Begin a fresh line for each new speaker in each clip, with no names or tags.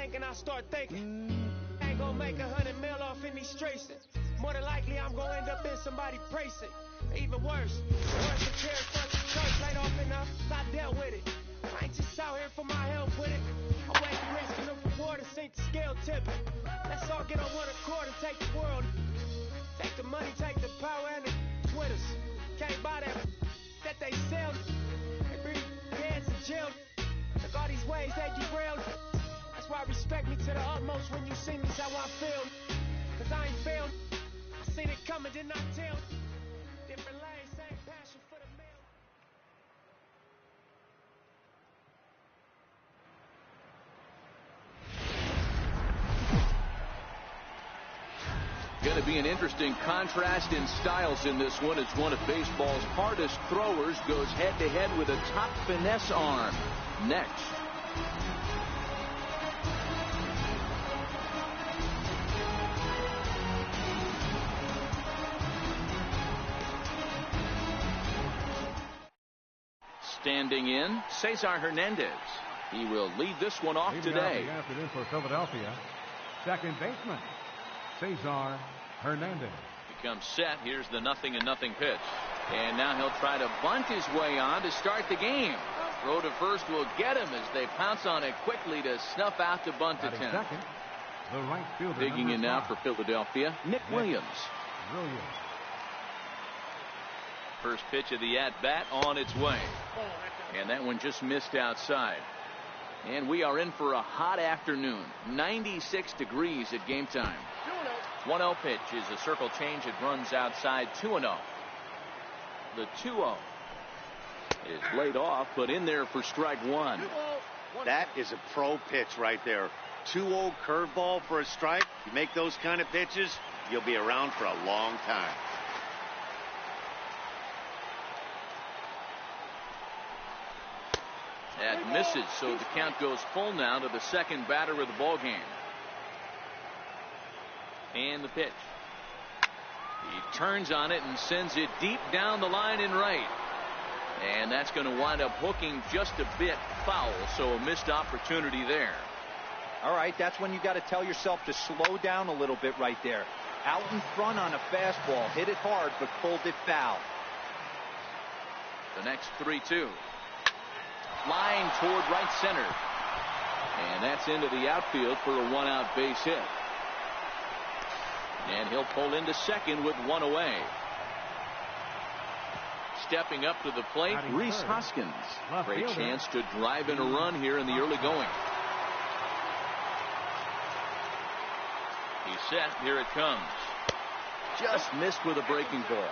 bank and I start thinking, ain't gonna make 100 mil off in these streets. More than likely, I'm gonna end up in somebody precinct. Even worse than chairs front the church, laid off enough, I dealt with it. I ain't just out here for my help with it. I'm weighing the risk and the reward and sink the scale tipping. Let's all get on one accord and take the world. Take the money, take the power, and the Twitters. Can't buy that they sell. They bring heads in jail. Look all these ways they derailed. That's why respect me to the utmost when you see me's how I feel. Cause I ain't failed. I seen it coming, did not tell. Different lanes, same passion for the meal.
Going to be an interesting contrast in styles in this one as one of baseball's hardest throwers goes head-to-head with a top finesse arm. Next. Standing in, Cesar Hernandez. He will lead this one off today.
Afternoon for Philadelphia, second baseman Cesar Hernandez.
Becomes set. Here's the 0-0 pitch. And now he'll try to bunt his way on to start the game. Throw to first will get him as they pounce on it quickly to snuff out the bunt attempt.
Second, the right fielder,
digging in now for Philadelphia, Nick Williams. First pitch of the at-bat on its way. And that one just missed outside. And we are in for a hot afternoon. 96 degrees at game time. 1-0 pitch is a circle change. It runs outside 2-0. The 2-0 is laid off, but in there for strike one.
That is a pro pitch right there. 2-0 curveball for a strike. You make those kind of pitches, you'll be around for a long time.
That misses, so the count goes full now to the second batter of the ball game. And the pitch. He turns on it and sends it deep down the line in right. And that's going to wind up hooking just a bit foul, so a missed opportunity there.
All right, that's when you got to tell yourself to slow down a little bit right there. Out in front on a fastball, hit it hard, but pulled it foul.
The next 3-2. Flying toward right center. And that's into the outfield for a one-out base hit. And he'll pull into second with one away. Stepping up to the plate, Rhys Hoskins. Great chance to drive in a run here in the early going. He's set. Here it comes. Just missed with a breaking ball.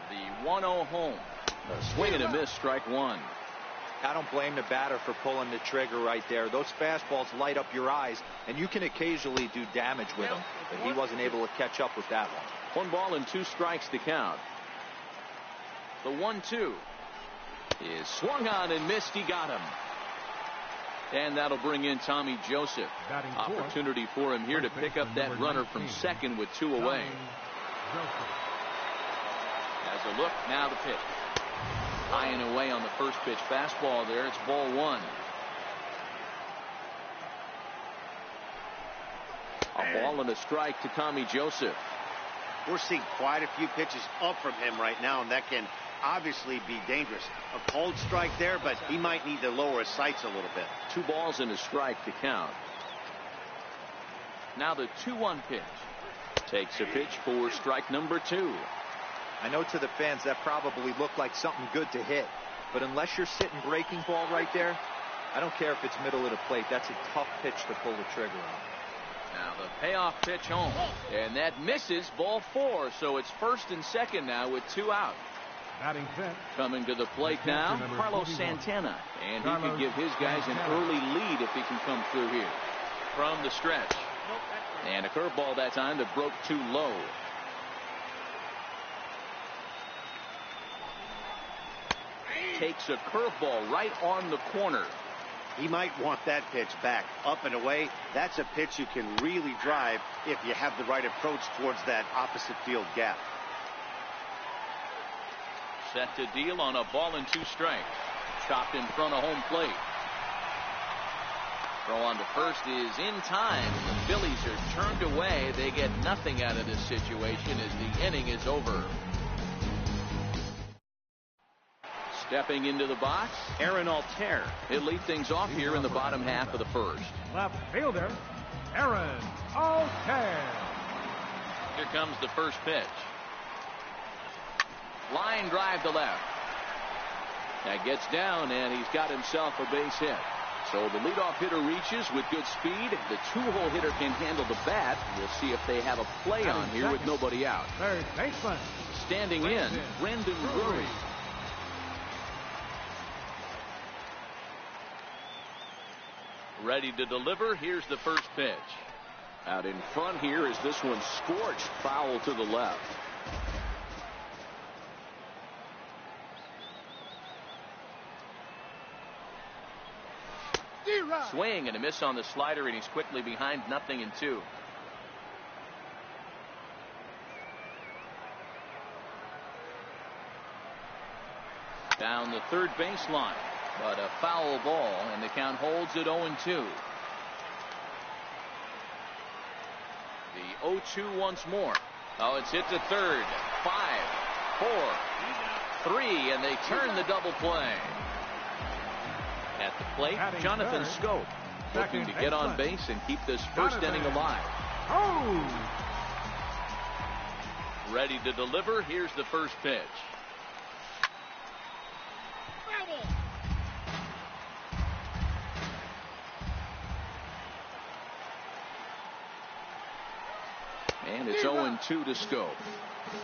The 1-0 home. A swing and a miss, strike one.
I don't blame the batter for pulling the trigger right there. Those fastballs light up your eyes, and you can occasionally do damage with them. But he wasn't able to catch up with that one.
1 ball and 2 strikes to count. The 1-2 is swung on and missed. He got him. And that'll bring in Tommy Joseph. Opportunity for him here to pick up that runner from second with 2 away. As a look, now the pitch. High and away on the first pitch fastball there. It's ball 1. A ball and a strike to Tommy Joseph.
We're seeing quite a few pitches up from him right now, and that can obviously be dangerous. A called strike there, but he might need to lower his sights a little bit.
2 balls and a strike to count. Now the 2-1 pitch. Takes a pitch for strike number 2.
I know to the fans that probably looked like something good to hit, but unless you're sitting breaking ball right there, I don't care if it's middle of the plate. That's a tough pitch to pull the trigger on.
Now the payoff pitch home, and that misses, ball 4. So it's first and second now with 2 out. Coming to the plate now, Carlos Santana, and he could give his guys an early lead if he can come through here. From the stretch, and a curveball that time that broke too low. Takes a curveball right on the corner.
He might want that pitch back up and away. That's a pitch you can really drive if you have the right approach towards that opposite field gap.
Set to deal on a ball and 2 strikes. Chopped in front of home plate. Throw on to first is in time. The Phillies are turned away. They get nothing out of this situation as the inning is over. Stepping into the box, Aaron Altair. He'll lead things off here in the bottom half of the first.
Left fielder, Aaron Altair.
Here comes the first pitch. Line drive to left. That gets down, and he's got himself a base hit. So the leadoff hitter reaches with good speed. The 2-hole hitter can handle the bat. We'll see if they have a play on here with nobody out.
Third baseman.
Standing in, Brendan Drury. Ready to deliver. Here's the first pitch. Out in front here is this one scorched foul to the left. Swing and a miss on the slider, and he's quickly behind 0-2. Down the third baseline, but a foul ball, and the count holds at 0-2. The 0-2 once more. Oh, it's hit to third. 5, 4, 3, and they turn the double play. At the plate, Jonathan Scope looking to get on base and keep this first inning alive. Ready to deliver. Here's the first pitch. And it's 0-2 to Scope.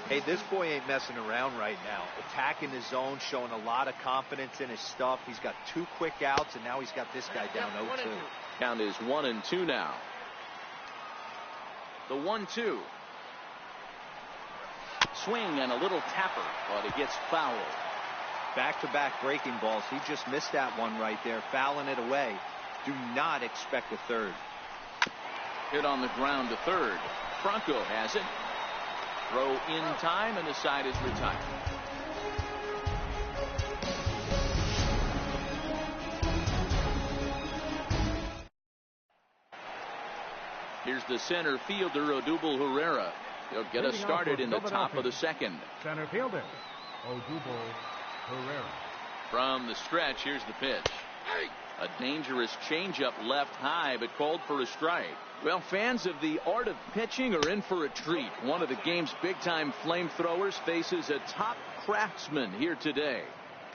Hey, this boy ain't messing around right now. Attacking his zone, showing a lot of confidence in his stuff. He's got 2 quick outs, and now he's got this guy down 0-2.
Count is 1-2 now. The 1-2. Swing and a little tapper, but it gets fouled.
Back-to-back breaking balls. He just missed that one right there, fouling it away. Do not expect a third.
Hit on the ground to third. Franco has it. Throw in time, and the side is retired. Here's the center fielder, Odubel Herrera. He'll get us started in the top of the second.
Center fielder, Odubel Herrera.
From the stretch, here's the pitch. A dangerous changeup left high, but called for a strike. Well, fans of the art of pitching are in for a treat. One of the game's big-time flamethrowers faces a top craftsman here today.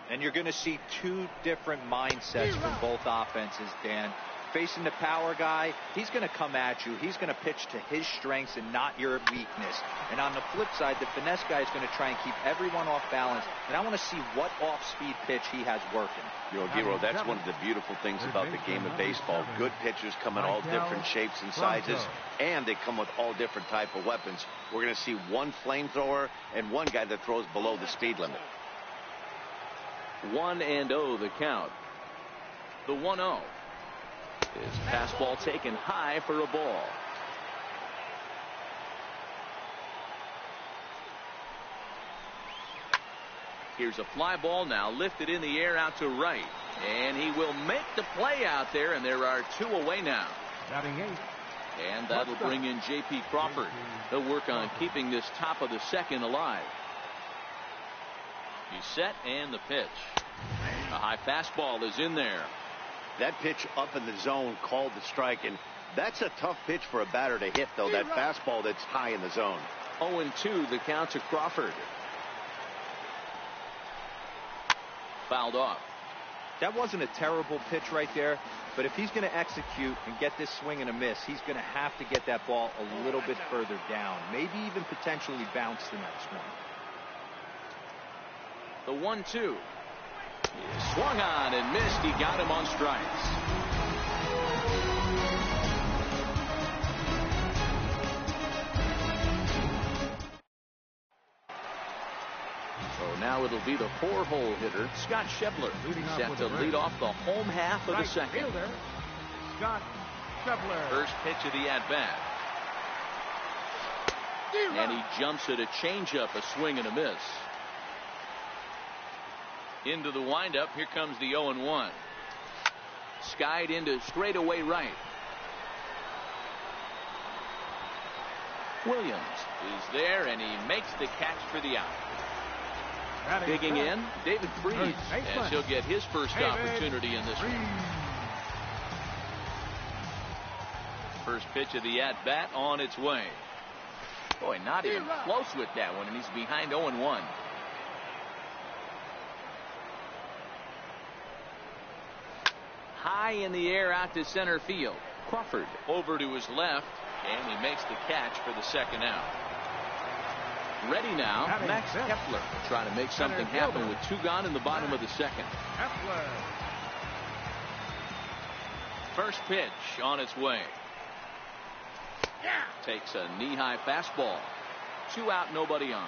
And you're going to see 2 different mindsets from both offenses, Dan. Facing the power guy, he's going to come at you. He's going to pitch to his strengths and not your weakness. And on the flip side, the finesse guy is going to try and keep everyone off balance. And I want to see what off-speed pitch he has working.
Giro, that's one of the beautiful things about the game of baseball. Good pitchers come in all different shapes and sizes, and they come with all different type of weapons. We're going to see one flamethrower and one guy that throws below the speed limit.
1-0 the count. The 1-0. His fastball taken high for a ball. Here's a fly ball now lifted in the air out to right. And he will make the play out there, and there are 2 away now.
Batting 8.
And that'll bring in J.P. Crawford. He'll work on keeping this top of the second alive. He's set, and the pitch. A high fastball is in there.
That pitch up in the zone called the strike, and that's a tough pitch for a batter to hit, though, that fastball that's high in the zone.
0-2 the count to Crawford. Fouled off.
That wasn't a terrible pitch right there, but if he's going to execute and get this swing and a miss, he's going to have to get that ball a little bit further down, maybe even potentially bounce the next one.
The 1-2. He swung on and missed. He got him on strikes. So now it'll be the 4-hole hitter, Scott Schebler, set to lead off the home half of the second.
Fielder, Scott Schebler.
First pitch of the at-bat. And he jumps at a changeup, a swing and a miss. Into the windup. Here comes the 0-1. Skied into straightaway right. Williams is there, and he makes the catch for the out. Digging in, David Freese, as he'll get his first opportunity in this one. First pitch of the at-bat on its way. Boy, not even close with that one, and he's behind 0-1. High in the air out to center field. Crawford over to his left, and he makes the catch for the second out. Ready now, Max Kepler trying to make something happen with 2 gone in the bottom of the second. First pitch on its way. Takes a knee-high fastball. 2 out, nobody on.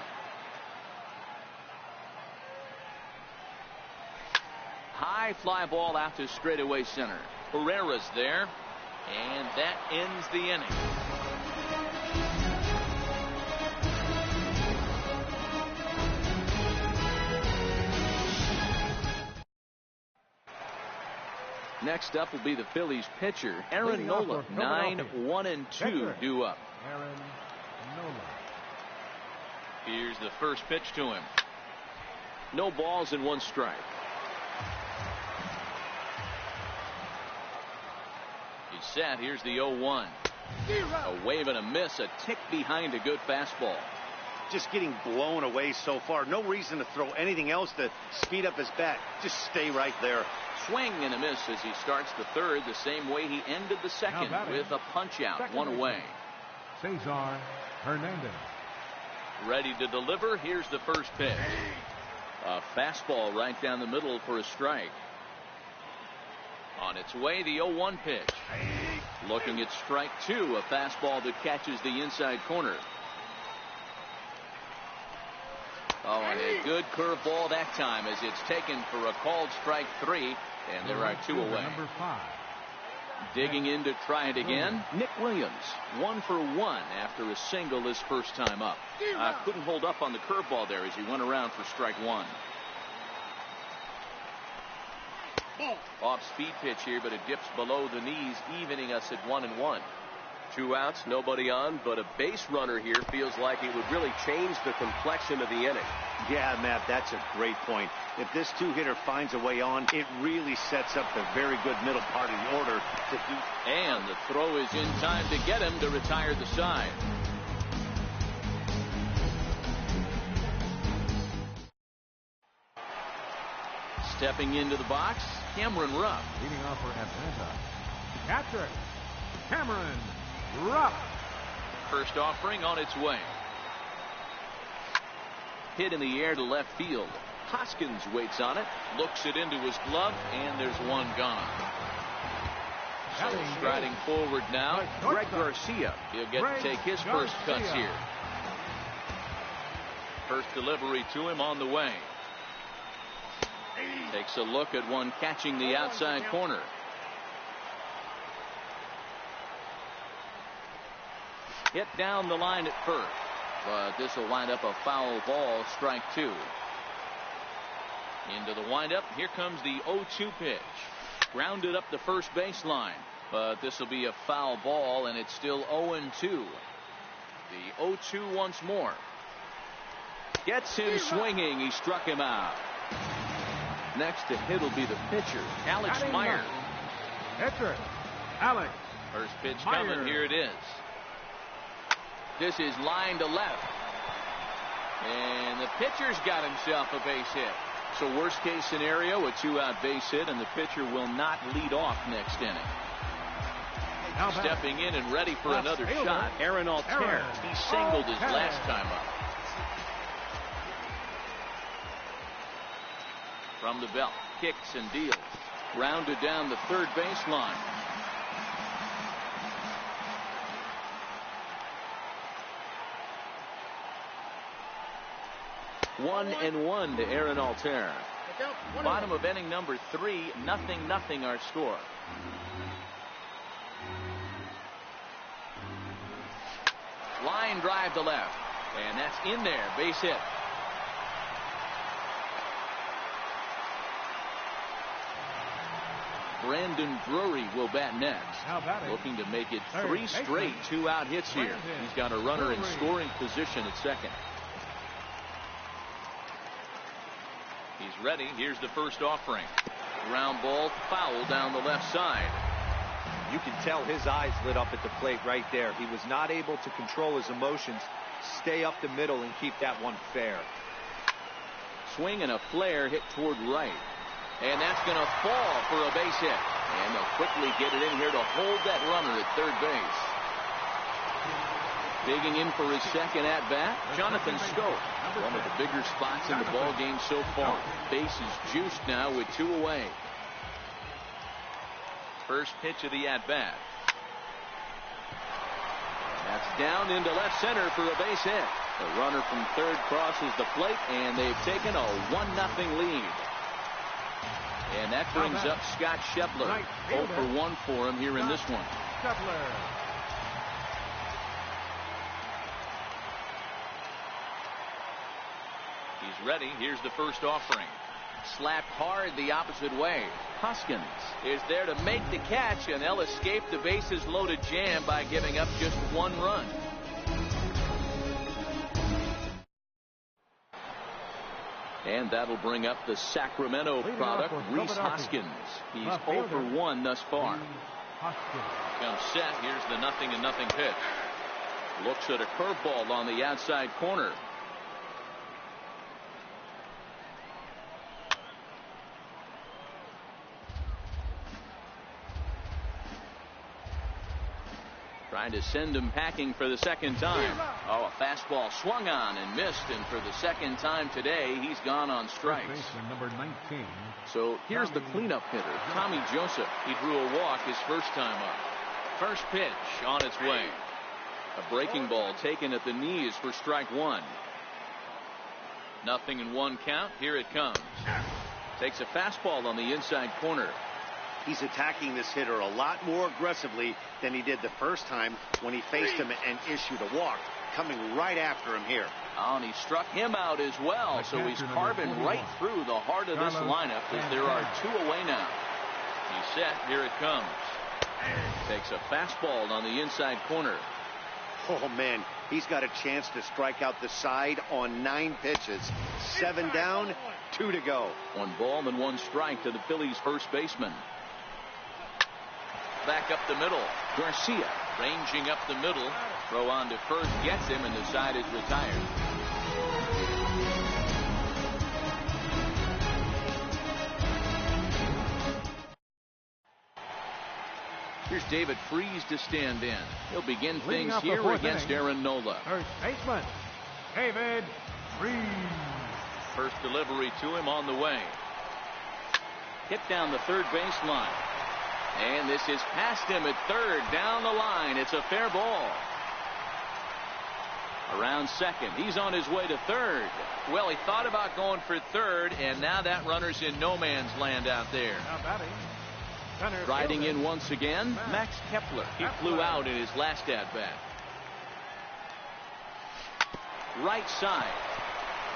High fly ball out to straightaway center. Herrera's there, and that ends the inning. Next up will be the Phillies pitcher, Aaron Nola. 9-1-2 due up.
Aaron Nola.
Here's the first pitch to him. No balls and 1 strike. He's set. Here's the 0-1. A wave and a miss. A tick behind a good fastball.
Just getting blown away so far. No reason to throw anything else to speed up his bat. Just stay right there.
Swing and a miss as he starts the third the same way he ended the second with a punch out. 1 away.
Cesar Hernandez.
Ready to deliver. Here's the first pitch. A fastball right down the middle for a strike. On its way, the 0-1 pitch. Looking at strike 2, a fastball that catches the inside corner. Oh, and a good curveball that time as it's taken for a called strike 3, and there are 2 away.
Number 5.
Digging in to try it again, Nick Williams. 1 for 1 after a single his first time up. Couldn't hold up on the curveball there as he went around for strike 1. Off speed pitch here, but it dips below the knees, evening us at 1-1.
2 outs, nobody on, but a base runner here feels like it would really change the complexion of the inning.
Yeah, Matt, that's a great point. If this 2-hitter finds a way on, it really sets up the very good middle part of the order to do.
And the throw is in time to get him to retire the side. Stepping into the box, Cameron Rupp.
Leading off for Atlanta, catcher Cameron Rupp.
First offering on its way. Hit in the air to left field. Hoskins waits on it, looks it into his glove, and there's 1 gone. So striding forward now, Greg Garcia. He'll get to take his first cuts here. First delivery to him on the way. Takes a look at one catching the outside corner. Hit down the line at first, but this will wind up a foul ball, strike 2. Into the windup. Here comes the 0-2 pitch. Grounded up the first baseline, but this will be a foul ball, and it's still 0-2. The 0-2 once more. Gets him swinging. He struck him out. Next to hit will be the pitcher, Alex Meyer.
Pitcher, Alex.
First pitch
Meyer.
coming. Here it is. This is line to left. And the pitcher's got himself a base hit. So worst case scenario, a 2-out base hit, and the pitcher will not lead off next inning. Stepping in and ready for another shot, Aaron Altair. He singled his last time up. From the belt, kicks and deals. Rounded down the third baseline. One and 1 to Aaron Altair. Bottom of inning number 3, 0-0 our score. Line drive to left, and that's in there, base hit. Brandon Drury will bat next. Looking to make it 3 straight 2-out hits here. He's got a runner in scoring position at second. He's ready. Here's the first offering. Ground ball foul down the left side.
You can tell his eyes lit up at the plate right there. He was not able to control his emotions. Stay up the middle and keep that one fair.
Swing and a flare hit toward right. And that's going to fall for a base hit. And they'll quickly get it in here to hold that runner at third base. Digging in for his second at-bat, Jonathan Scope. One of the bigger spots in the ball game so far. Base is juiced now with 2 away. First pitch of the at-bat. That's down into left center for a base hit. The runner from third crosses the plate, and they've taken a 1-0 lead. And that brings up Scott Schebler. 0 for 1 for him here in this one. He's ready. Here's the first offering. Slapped hard the opposite way. Hoskins is there to make the catch, and they'll escape the bases loaded jam by giving up just 1 run. And that'll bring up the Sacramento product, Rhys Hoskins. He's 0 for 1 thus far. Comes set. Here's the 0-0 pitch. Looks at a curveball on the outside corner. Trying to send him packing for the second time. Oh, a fastball swung on and missed, and for the second time today, he's gone on strikes.
Number 19.
So here's the cleanup hitter, Tommy Joseph. He drew a walk his first time up. First pitch on its way. A breaking ball taken at the knees for strike 1. 0-1 count. Here it comes. Takes a fastball on the inside corner.
He's attacking this hitter a lot more aggressively than he did the first time when he faced him and issued a walk. Coming right after him here.
Oh, and he struck him out as well. So he's carving right through the heart of this lineup as there are 2 away now. He's set. Here it comes. Takes a fastball on the inside corner.
Oh, man, he's got a chance to strike out the side on 9 pitches. 7 down, 2 to go.
1 ball and 1 strike to the Phillies first baseman. Back up the middle. Garcia ranging up the middle. Throw on to first, gets him, and the side is retired. Here's David Freese to stand in. He'll begin things here against Aaron Nola.
First baseman, David Freese.
First delivery to him on the way. Hit down the third baseline. And this is past him at third, down the line. It's a fair ball. Around second. He's on his way to third. Well, he thought about going for third, and now that runner's in no man's land out there. Riding in once again, Max Kepler. He flew out in his last at-bat. Right side.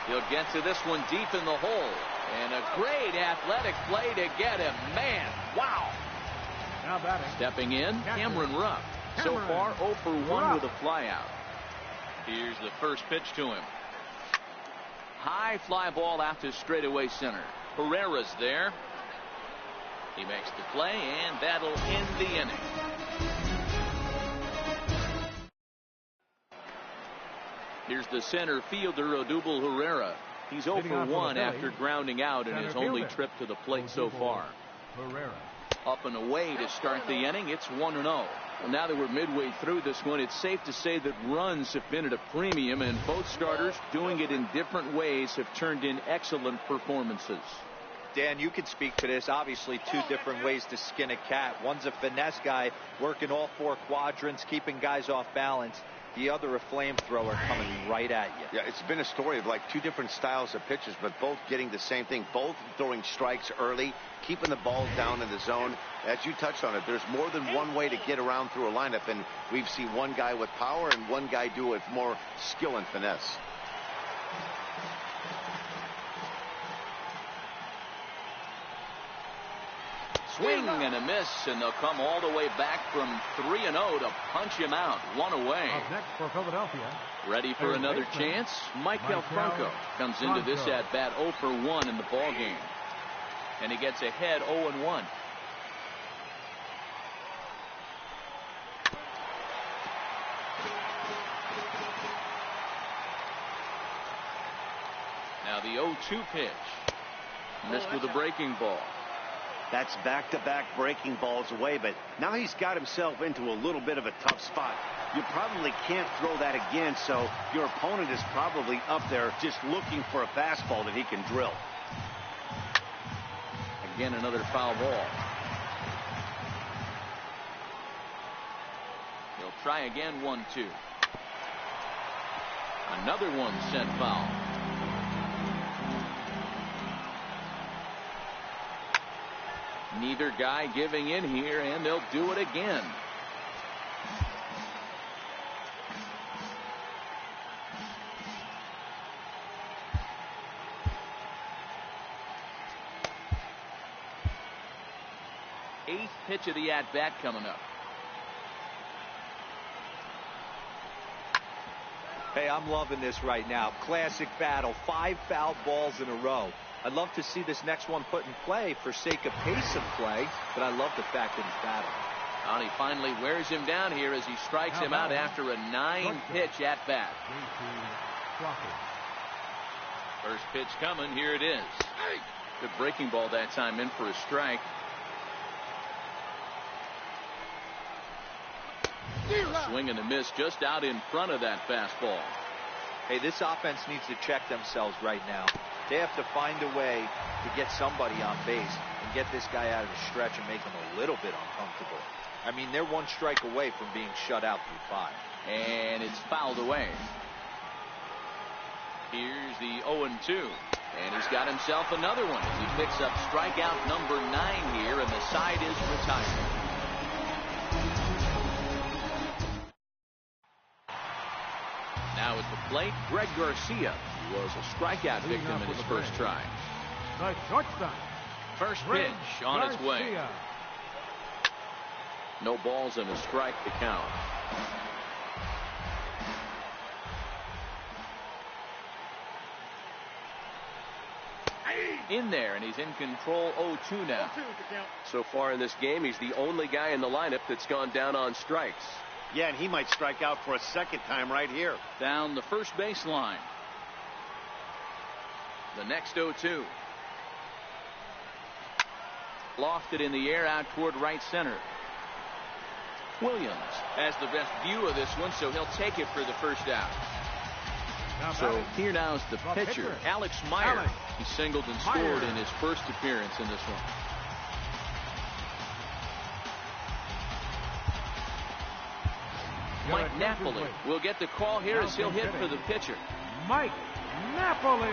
He'll get to this one deep in the hole. And a great athletic play to get him. Man, wow. Stepping in, Cameron Rupp. So far, 0 for 1 with a flyout. Here's the first pitch to him. High fly ball out to straightaway center. Herrera's there. He makes the play, and that'll end the inning. Here's the center fielder, Odubel Herrera. He's 0 for 1 after grounding out in his only trip to the plate so far. Up and away to start the inning. It's 1-0. Well, now that we're midway through this one, it's safe to say that runs have been at a premium, and both starters, doing it in different ways, have turned in excellent performances.
Dan, you can speak to this. Obviously, 2 different ways to skin a cat. One's a finesse guy, working all 4 quadrants, keeping guys off balance. The other, a flamethrower coming right at you.
Yeah, it's been a story of like 2 different styles of pitchers, but both getting the same thing. Both throwing strikes early, keeping the ball down in the zone. As you touched on it, there's more than one way to get around through a lineup, and we've seen one guy with power and one guy do it with more skill and finesse.
Swing and a miss, and they'll come all the way back from 3-0 to punch him out. One away.
Up next for Philadelphia.
Ready for another chance? Michael Franco comes into this at bat 0 for 1 in the ball game, and he gets ahead 0-1. Now the 0-2 pitch. Missed with a breaking ball.
That's back-to-back breaking balls away, but now he's got himself into a little bit of a tough spot. You probably can't throw that again, so your opponent is probably up there just looking for a fastball that he can drill.
Again, another foul ball. He'll try again, 1-2. Another one sent foul. Neither guy giving in here, and they'll do it again. Eighth pitch of the at-bat coming up.
Hey, I'm loving this right now. Classic battle. 5 foul balls in a row. I'd love to see this next one put in play for sake of pace of play, but I love the fact that he's battling.
And he finally wears him down here as he strikes him out after a 9-pitch at-bat. First pitch coming. Here it is. Good breaking ball that time, in for a strike. Swing and a miss just out in front of that fastball.
Hey, this offense needs to check themselves right now. They have to find a way to get somebody on base and get this guy out of the stretch and make him a little bit uncomfortable. I mean, they're 1 strike away from being shut out through 5.
And it's fouled away. Here's the 0-2. And he's got himself another one as he picks up strikeout number 9 here, and the side is retired. Now at the plate, Greg Garcia was a strikeout victim in his first try.
The shortstop.
First pitch on its way. No balls and a strike to count. In there, and he's in control. 0-2 now.
So far in this game, he's the only guy in the lineup that's gone down on strikes.
Yeah, and he might strike out for a second time right here.
Down the first baseline. The next 0-2. Lofted in the air out toward right center. Williams has the best view of this one, so he'll take it for the first out. So here now is the pitcher, Alex Meyer. He singled and scored in his first appearance in this one. Mike Napoli will get the call here as he'll hit for the pitcher.
Mike Napoli.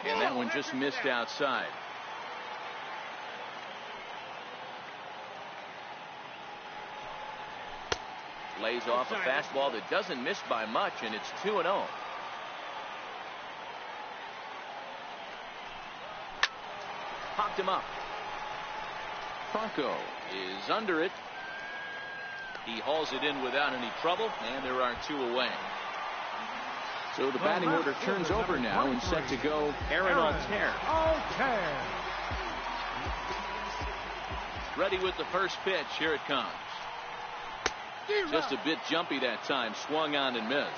And that one just missed outside. Lays off a fastball that doesn't miss by much, and it's 2-0. Popped him up. Franco is under it. He hauls it in without any trouble, and there are 2 away. So the batting order turns over now, and set to go Aaron Altair. Ready with the first pitch. Here it comes. Just a bit jumpy that time. Swung on and missed.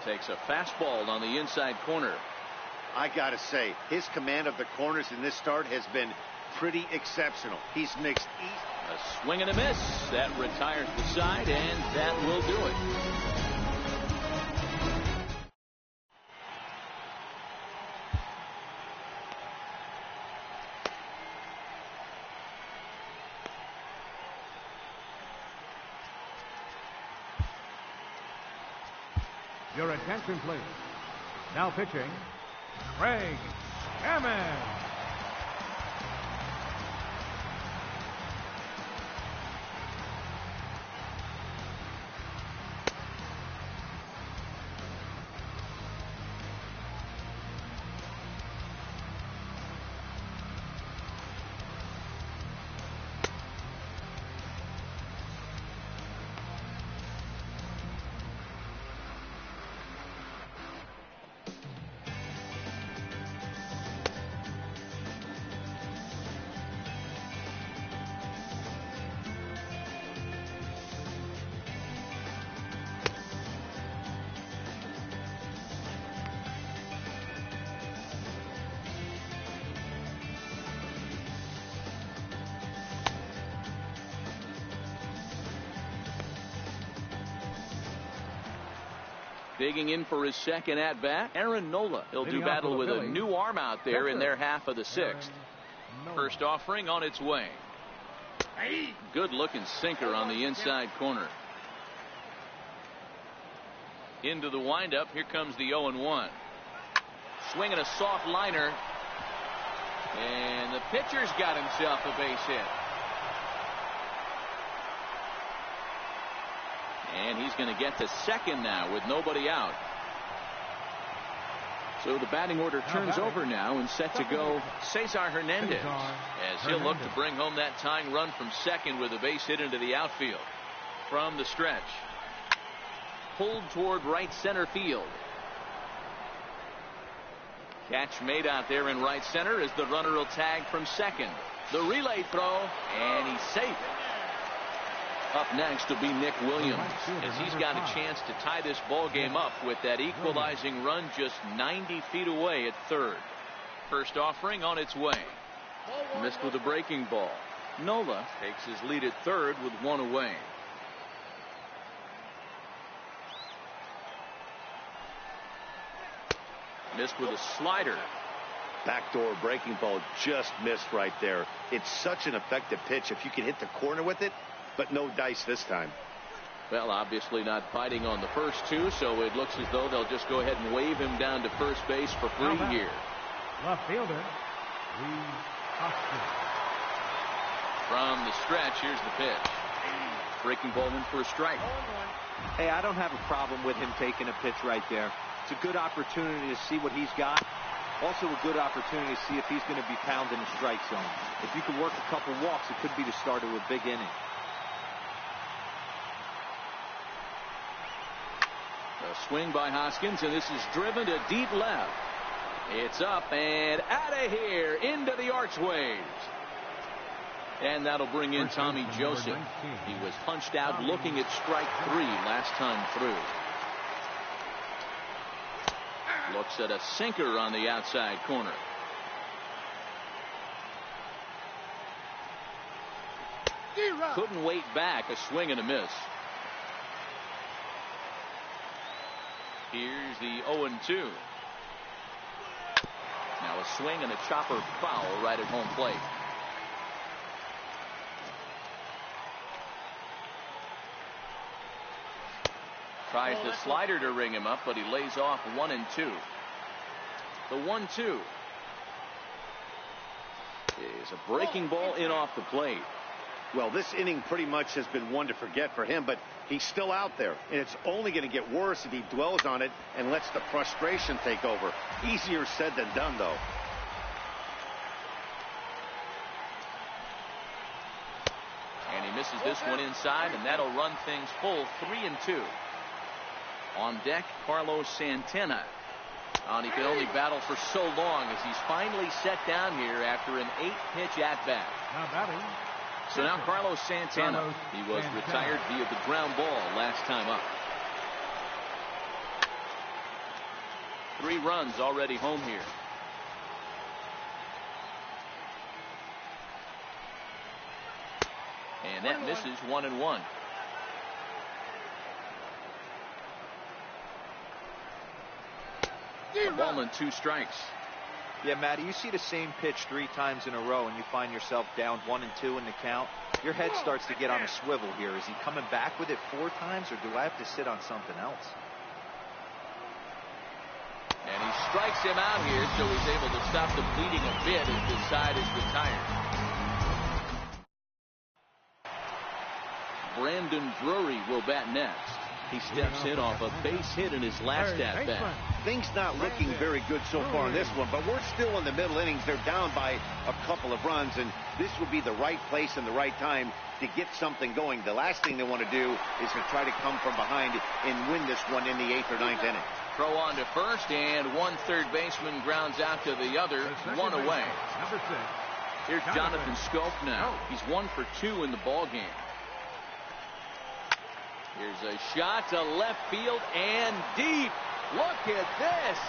Takes a fastball on the inside corner.
I gotta say, his command of the corners in this start has been pretty exceptional. He's mixed east.
A swing and a miss. That retires the side, and that will do it.
Your attention, please. Now pitching, Craig Hammond.
Digging in for his second at-bat, Aaron Nola. He'll do battle with a new arm out there in their half of the sixth. First offering on its way. Good-looking sinker on the inside corner. Into the windup. Here comes the 0-1. Swinging a soft liner. And the pitcher's got himself a base hit. And he's going to get to second now with nobody out. So the batting order turns over now, and set to go Cesar Hernandez, as he'll look to bring home that tying run from second with a base hit into the outfield. From the stretch. Pulled toward right center field. Catch made out there in right center as the runner will tag from second. The relay throw, and he's safe. Up next will be Nick Williams, as he's got a chance to tie this ball game up with that equalizing run just 90 feet away at third. First offering on its way. Missed with a breaking ball. Nola takes his lead at third with one away. Missed with a slider.
Backdoor breaking ball just missed right there. It's such an effective pitch if you can hit the corner with it, but no dice this time.
Well, obviously not fighting on the first two, so it looks as though they'll just go ahead and wave him down to first base for free here.
Left fielder, Lee Hoskins.
From the stretch, here's the pitch. Breaking ball in for a strike.
Hey, I don't have a problem with him taking a pitch right there. It's a good opportunity to see what he's got. Also a good opportunity to see if he's going to be pounding the strike zone. If you can work a couple walks, it could be the start of a big inning.
A swing by Hoskins, and this is driven to deep left. It's up and out of here into the archways. And that'll bring in Tommy Joseph. He was punched out looking at strike three last time through. Looks at a sinker on the outside corner. Couldn't wait back. A swing and a miss. Here's the 0-2. Now a swing and a chopper foul right at home plate. Tries the slider to ring him up, but he lays off 1-2. The 1-2 is a breaking ball in off the plate.
Well, this inning pretty much has been one to forget for him, but he's still out there, and it's only going to get worse if he dwells on it and lets the frustration take over. Easier said than done, though.
And he misses this one inside, and that'll run things full 3-2. On deck, Carlos Santana. And he can only battle for so long as he's finally set down here after an 8-pitch at-bat.
Now batting.
So now Carlos Santana. He was retired via the ground ball last time up. 3 runs already home here. And that misses 1-1. A ball and 2 strikes.
Yeah, Matty, you see the same pitch 3 times in a row and you find yourself down 1-2 in the count. Your head starts to get on a swivel here. Is he coming back with it 4 times, or do I have to sit on something else?
And he strikes him out here, so he's able to stop the bleeding a bit as the side is retired. Brandon Drury will bat next. He steps in off a base hit in his last at-bat.
Things not looking very good so far in this one, but we're still in the middle innings. They're down by a couple of runs, and this would be the right place and the right time to get something going. The last thing they want to do is to try to come from behind and win this one in the 8th or 9th inning.
Throw on to first, and one third baseman grounds out to the other, 1 away.
Number 6.
Here's Jonathan Scope now. He's 1 for 2 in the ball game. Here's a shot to left field and deep. Look at this.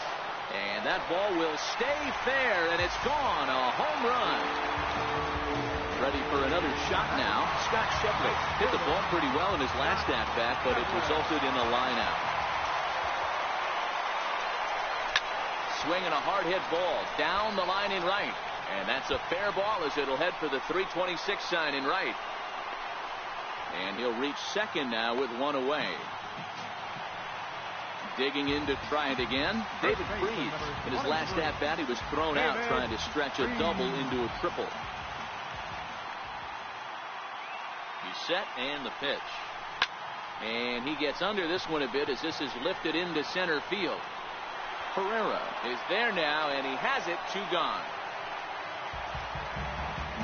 And that ball will stay fair, and it's gone. A home run. Ready for another shot now. Scott Shepley hit the ball pretty well in his last at-bat, but it resulted in a line out. swing and a hard hit ball down the line in right. And that's a fair ball as it'll head for the 326 sign in right. And he'll reach second now with one away. Digging in to try it again. David Freed. In his last at bat, he was thrown out trying to stretch a double into a triple. He's set and the pitch. And he gets under this one a bit as this is lifted into center field. Pereira is there now, and he has it. 2 gone.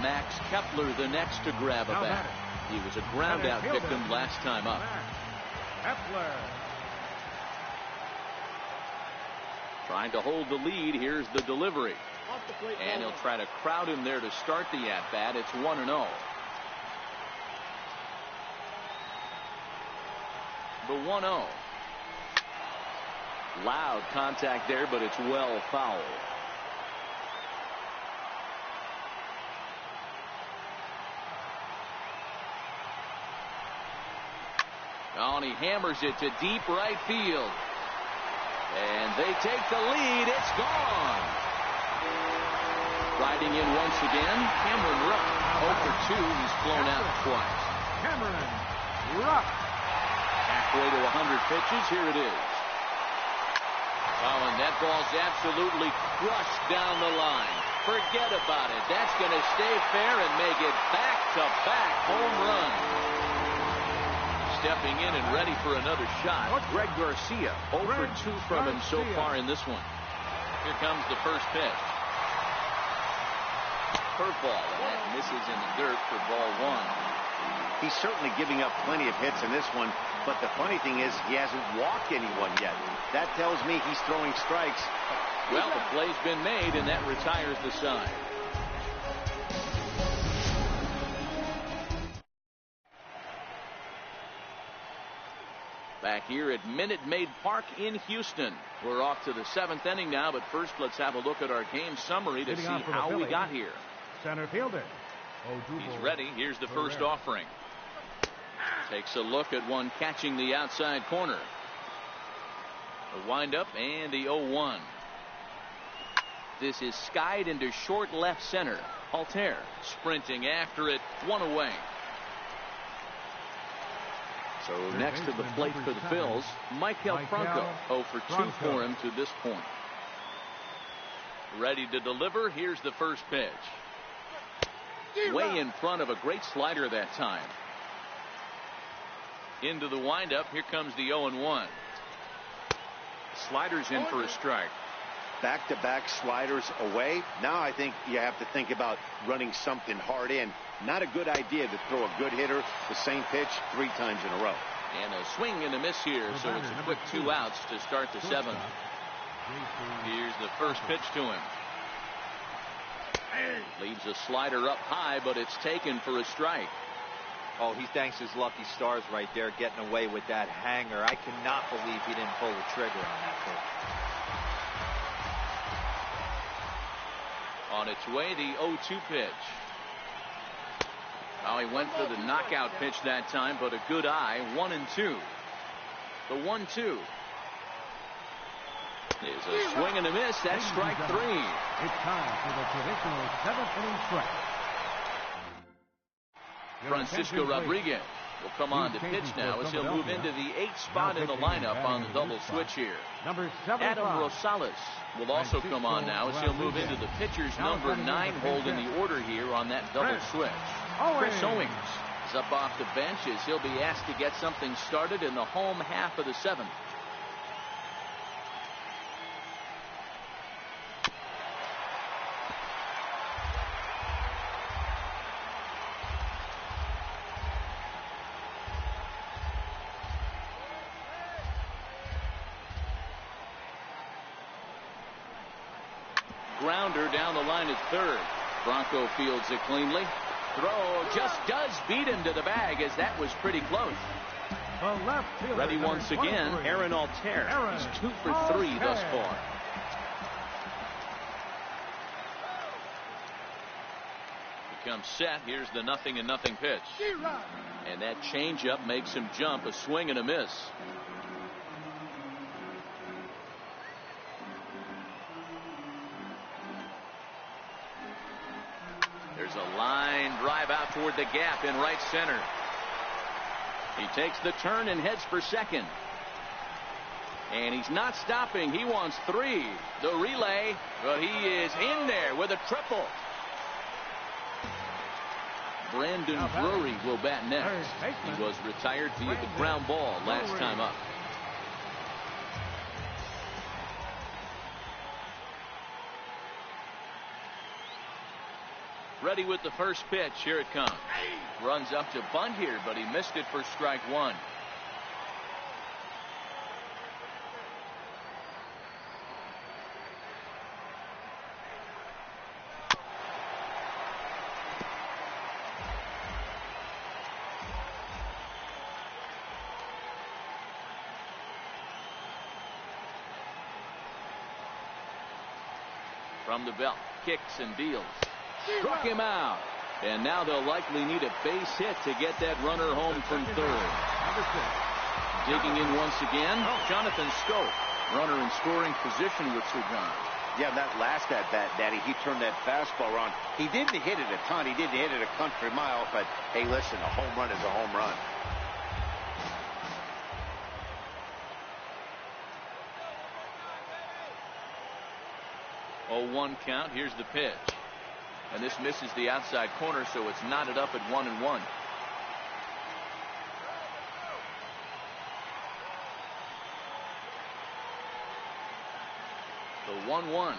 Max Kepler the next to grab a bat. He was a ground out victim last time up.
Kepler.
Trying to hold the lead. Here's the delivery. And he'll try to crowd him there to start the at bat. It's 1-0. The 1-0. Loud contact there, but it's well fouled. Oh, and he hammers it to deep right field. And they take the lead. It's gone. Riding in once again, Cameron Rupp. 0 for 2. He's flown out twice.
Cameron Rupp.
Halfway to 100 pitches. Here it is. Oh, and that ball's absolutely crushed down the line. Forget about it. That's going to stay fair and make it back-to-back home run. Stepping in and ready for another shot. Greg Garcia. 0 for 2 from him so far in this one. Here comes the first pitch. Curveball, and that misses in the dirt for ball 1.
He's certainly giving up plenty of hits in this one, but the funny thing is he hasn't walked anyone yet. That tells me he's throwing strikes.
Well, the play's been made, and that retires the side. Back here at Minute Maid Park in Houston. We're off to the 7th inning now, but first let's have a look at our game summary to see how we got here.
Center fielder.
He's ready. Here's the first offering. Takes a look at one catching the outside corner. The windup and the 0-1. This is skied into short left center. Altair sprinting after it. 1 away. So next to the plate for the Phils, Michael Franco. 0 for 2 for him to this point. Ready to deliver. Here's the first pitch. Way in front of a great slider that time. Into the windup. Here comes the 0-1. Sliders in for a strike.
Back-to-back sliders away. Now I think you have to think about running something hard in. Not a good idea to throw a good hitter the same pitch 3 times in a row.
And a swing and a miss here, so it's a quick 2 outs to start the 7th. Here's the first pitch to him. Leaves a slider up high, but it's taken for a strike.
Oh, he thanks his lucky stars right there, getting away with that hanger. I cannot believe he didn't pull the trigger on that pitch.
On its way, the 0-2 pitch. Well, he went for the knockout pitch that time, but a good eye. 1-2. The 1-2 is a swing and a miss. That's strike 3.
It's time for the traditional 7th inning stretch.
Francisco Rodriguez will come on to pitch now as he'll move into the 8th spot in the lineup on the double switch here. Adam Rosales will also come on now as he'll move into the pitcher's number 9 hold in the order here on that double switch. Chris Owings is up off the bench as he'll be asked to get something started in the home half of the 7th. Grounder down the line at third. Bronco fields it cleanly. Throw just does beat him to the bag as that was pretty close. Ready once again, Aaron Altair. He's 2 for 3 thus far. Becomes set. Here's the 0-0 pitch. And that changeup makes him jump. A swing and a miss. out toward the gap in right center. He takes the turn and heads for second. And he's not stopping. He wants 3. The relay, but he is in there with a triple. Brandon Drury will bat next. He was retired via the ground ball last time up. Ready with the first pitch. Here it comes. Runs up to bunt here, but he missed it for strike 1. From the belt, kicks and deals. Struck him out. And now they'll likely need a base hit to get that runner home from third. Digging in once again, Jonathan Scope. Runner in scoring position with 2 gone.
Yeah, that last at bat, Daddy, he turned that fastball around. He didn't hit it a ton. He didn't hit it a country mile. But, hey, listen, a home run is a home run.
0-1 count. Here's the pitch. And this misses the outside corner, so it's knotted up at 1-1. The 1-1.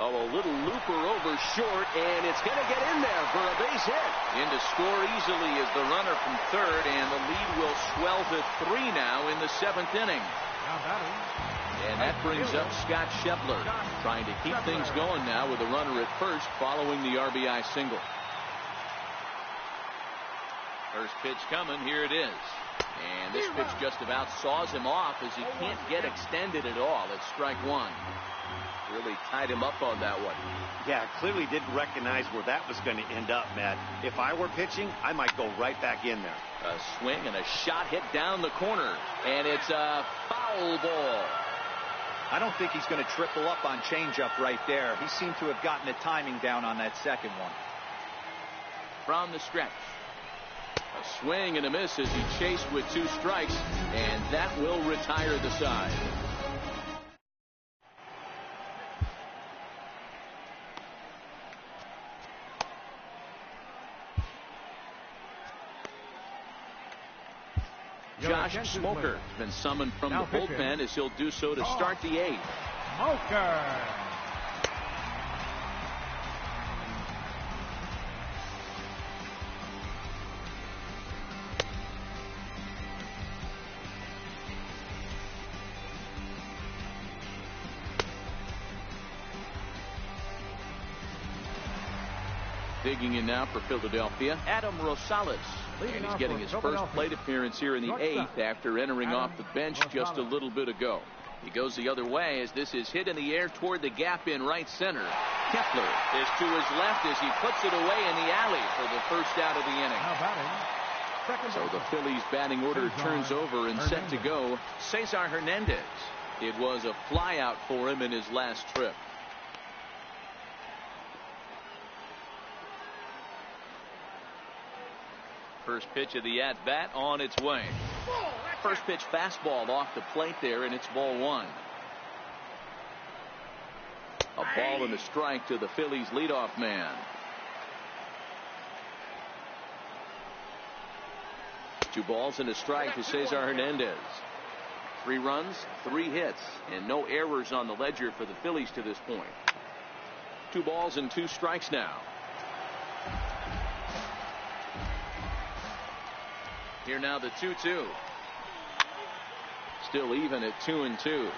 Oh, a little looper over short, and it's going to get in there for a base hit. In to score easily is the runner from third, and the lead will swell to 3 now in the 7th inning. And that brings up Scott Scheffler, trying to keep things going now with a runner at first following the RBI single. First pitch coming. Here it is. And this pitch just about saws him off as he can't get extended at all. It's strike 1. Really tied him up on that one.
Yeah, clearly didn't recognize where that was going to end up, Matt. If I were pitching, I might go right back in there.
A swing and a shot hit down the corner. And it's a foul ball.
I don't think he's going to triple up on changeup right there. He seemed to have gotten the timing down on that second one.
From the stretch. A swing and a miss as he chased with 2 strikes, and that will retire the side. Josh Smoker has been summoned from the bullpen as he'll do so to start the 8th.
Smoker.
Digging in now for Philadelphia, Adam Rosales. And he's getting his first plate appearance here in the 8th after entering off the bench just a little bit ago. He goes the other way as this is hit in the air toward the gap in right center. Kepler is to his left as he puts it away in the alley for the first out of the inning. So the Phillies batting order turns over and set to go. Cesar Hernandez. It was a fly out for him in his last trip. First pitch of the at-bat on its way. First pitch fastball off the plate there, and it's ball 1. A ball and a strike to the Phillies leadoff man. Two balls and a strike to Cesar Hernandez. 3 runs, 3 hits, and no errors on the ledger for the Phillies to this point. 2 balls and 2 strikes now. Here now the 2-2. Still even at 2-2.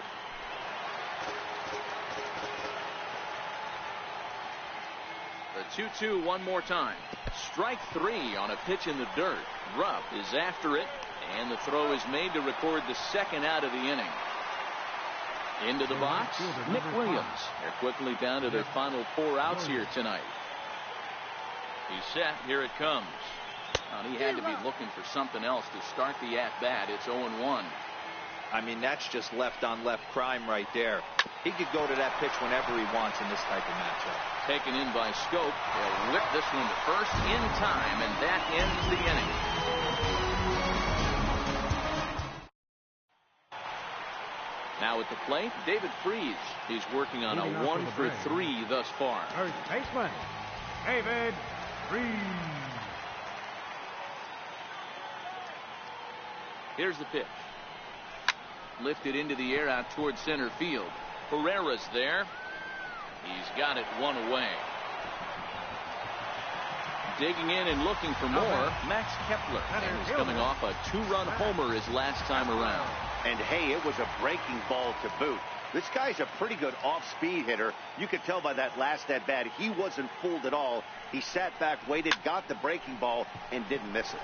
The 2-2 one more time. Strike 3 on a pitch in the dirt. Rupp is after it, and the throw is made to record the 2nd out of the inning. Into the box, Nick Williams. They're quickly down to their final 4 outs here tonight. He's set. Here it comes. He had to be looking for something else to start the at-bat. It's 0-1.
I mean, that's just left-on-left crime right there. He could go to that pitch whenever he wants in this type of matchup.
Taken in by Scope. They'll whip this one to first in time, and that ends the inning. Now at the plate, David Freese. He's working on a 1-for-3 thus far.
First baseman, David Freese.
Here's the pitch. Lifted into the air out towards center field. Herrera's there. He's got it one away. Digging in and looking for more, Max Kepler. And he's coming off a 2-run homer his last time around.
And hey, it was a breaking ball to boot. This guy's a pretty good off-speed hitter. You could tell by that last at-bat he wasn't fooled at all. He sat back, waited, got the breaking ball, and didn't miss it.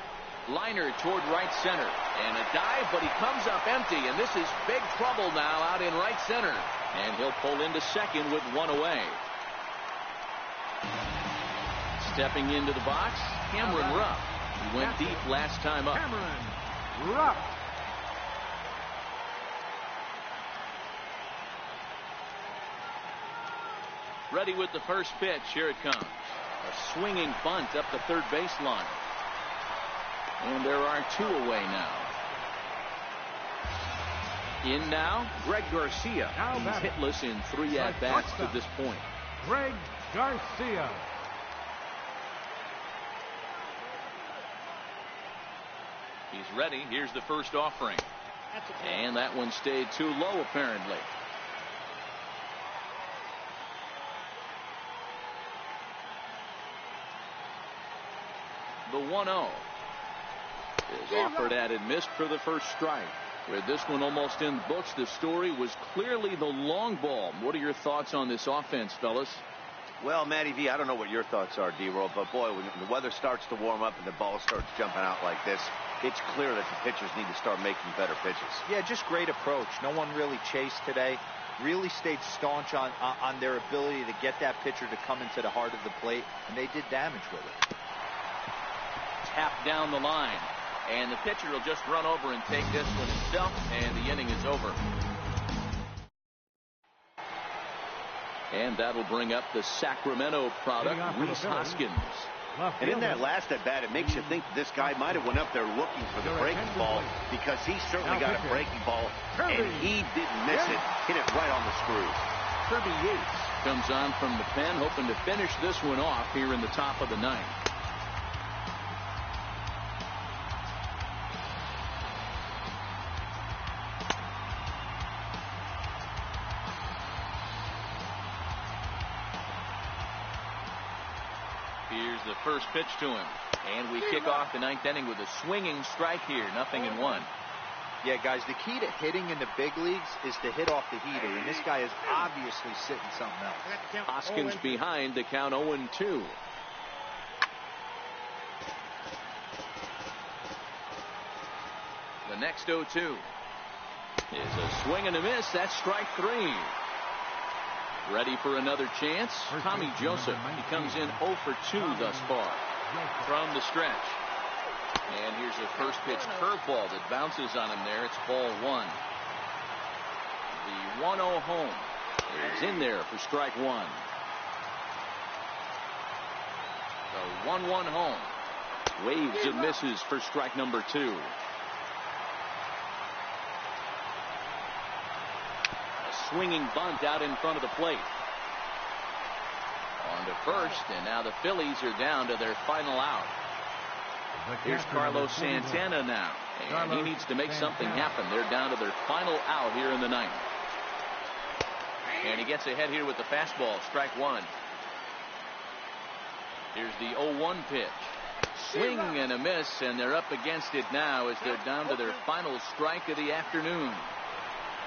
Liner toward right center. And a dive, but he comes up empty. And this is big trouble now out in right center. And he'll pull into second with one away. Stepping into the box, Cameron Rupp. He went deep last time up.
Cameron Rupp.
Ready with the first pitch. Here it comes. A swinging bunt up the third baseline. And there are two away now. In now, Greg Garcia. He's hitless in 3 at-bats to this point.
Greg Garcia.
He's ready. Here's the first offering. And that one stayed too low, apparently. The 1-0 is offered at and missed for the first strike. With this one almost in the books, the story was clearly the long ball. What are your thoughts on this offense, fellas?
Well, Matty V, I don't know what your thoughts are, D-Roll, but boy, when the weather starts to warm up and the ball starts jumping out like this, it's clear that the pitchers need to start making better pitches.
Yeah, just great approach. No one really chased today. Really stayed staunch on their ability to get that pitcher to come into the heart of the plate, and they did damage with it.
Tapped down the line. And the pitcher will just run over and take this one himself, and the inning is over. And that'll bring up the Sacramento product, Rhys Hoskins.
And in that last at-bat, it makes you think this guy might have went up there looking for the breaking ball, because he certainly got a breaking ball, and he didn't miss it. Hit it right on the screws.
Kirby Yates comes on from the pen, hoping to finish this one off here in the top of the ninth. Here's the first pitch to him. And we kick off the ninth inning with a swinging strike here. 0-1.
Yeah, guys, the key to hitting in the big leagues is to hit off the heater. And this guy is obviously sitting something else.
Hoskins behind, the count 0-2. The next 0-2 is a swing and a miss. That's strike 3. Ready for another chance? Tommy Joseph. He comes in 0 for 2 thus far from the stretch. And here's a first pitch curveball that bounces on him there. It's ball 1. The 1-0 home is in there for strike 1. The 1-1 home. Waves and misses for strike number 2. Swinging bunt out in front of the plate. On to first, and now the Phillies are down to their final out. Here's Carlos Santana now, and he needs to make something happen. They're down to their final out here in the ninth. And he gets ahead here with the fastball, strike 1. Here's the 0-1 pitch. Swing and a miss, and they're up against it now as they're down to their final strike of the afternoon.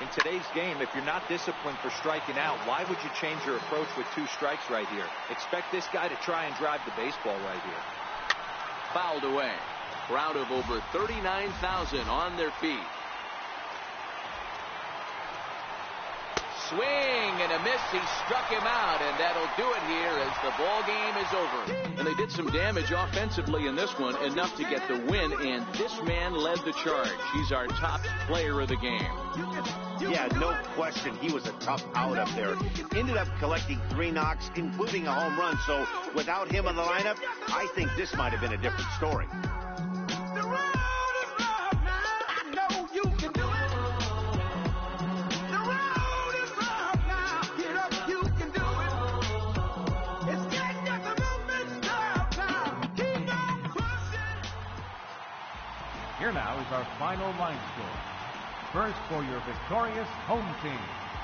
In today's game, if you're not disciplined for striking out, why would you change your approach with 2 strikes right here? Expect this guy to try and drive the baseball right here.
Fouled away. Crowd of over 39,000 on their feet. swing and a miss. He struck him out, and that'll do it here as the ball game is over. And they did some damage offensively in this one, enough to get the win, and this man led the charge. He's our top player of the game.
Yeah, no question. He was a tough out up there. Ended up collecting 3 knocks, including a home run. So without him in the lineup, I think this might have been a different story.
Here now is our final line score. First for your victorious home team.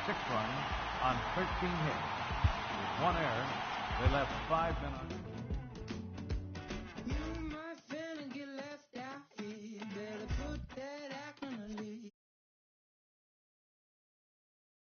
6 runs on 13 hits. With 1 error, they left 5 men on.